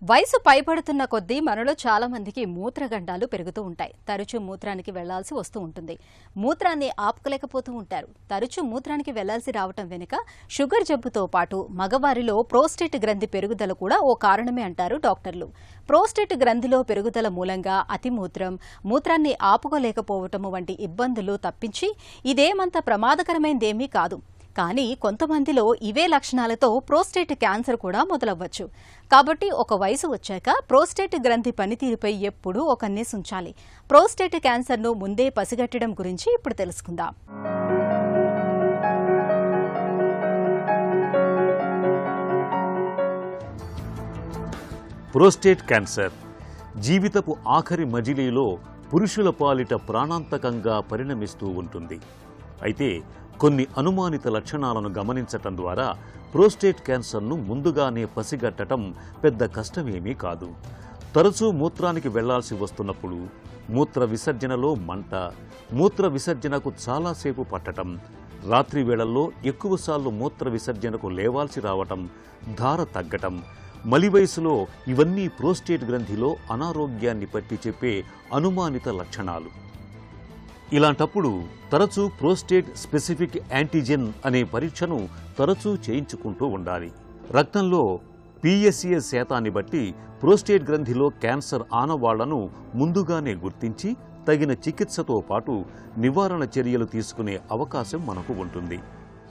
వయసు పైబడుతున్న కొద్దీ మనలో చాలా మందికి మూత్రగండాలు పెరుగుతూ ఉంటాయి. తరచూ మూత్రానికి వెళ్లాల్సి వస్తూ ఉంటుంది. మూత్రాన్ని ఆపుకోలేకపోతూ ఉంటారు. తరచూ మూత్రానికి వెళ్లాల్సి రావటం వెనుక షుగర్ జబ్బుతో పాటు మగవారిలో ప్రోస్టేట్ గ్రంథి పెరుగుదల కూడా ఓ కారణమే అంటారు డాక్టర్లు. ప్రోస్టేట్ గ్రంథిలో పెరుగుదల మూలంగా అతిమూత్రం, మూత్రాన్ని ఆపుకోలేకపోవటం వంటి ఇబ్బందులు తప్పించి ఇదేమంత ప్రమాదకరమైనదేమీ కాదు. కానీ కొంతమందిలో ఇవే లక్షణాలతో ప్రోస్టేట్ క్యాన్సర్ కూడా మొదలవ్వచ్చు. కాబట్టి ఒక వయసు వచ్చాక ప్రోస్టేట్ గ్రంథి పనితీరుపై ఎప్పుడూ ఒక కన్నేసి ఉంచాలి. ప్రోస్టేట్ క్యాన్సర్ను ముందే పసిగట్టడం గురించి ఇప్పుడు తెలుసుకుందాం. ప్రోస్టేట్ క్యాన్సర్ జీవితపు ఆఖరి మజిలీలో పురుషుల పాలిట ప్రాణాంతకంగా పరిణమిస్తూ ఉంటుంది. అయితే కొన్ని అనుమానిత లక్షణాలను గమనించటం ద్వారా ప్రోస్టేట్ క్యాన్సర్ను ముందుగానే పసిగట్టడం పెద్ద కష్టమేమీ కాదు. తరచూ మూత్రానికి వెళ్లాల్సి వస్తున్నప్పుడు, మూత్ర విసర్జనలో మంట, మూత్ర విసర్జనకు చాలాసేపు పట్టడం, రాత్రి వేళల్లో ఎక్కువసార్లు మూత్ర విసర్జనకు లేవాల్సి రావటం, ధార తగ్గటం, మలి వయసులో ఇవన్నీ ప్రోస్టేట్ గ్రంథిలో అనారోగ్యాన్ని పట్టి చెప్పే అనుమానిత లక్షణాలు. ఇలాంటప్పుడు తరచూ ప్రోస్టేట్ స్పెసిఫిక్ యాంటీజెన్ అనే పరీక్షను తరచూ చేయించుకుంటూ ఉండాలి. రక్తంలో PSA శాతాన్ని బట్టి ప్రోస్టేట్ గ్రంథిలో క్యాన్సర్ ఆనవాళ్లను ముందుగానే గుర్తించి తగిన చికిత్సతో పాటు నివారణ చర్యలు తీసుకునే అవకాశం మనకు ఉంటుంది.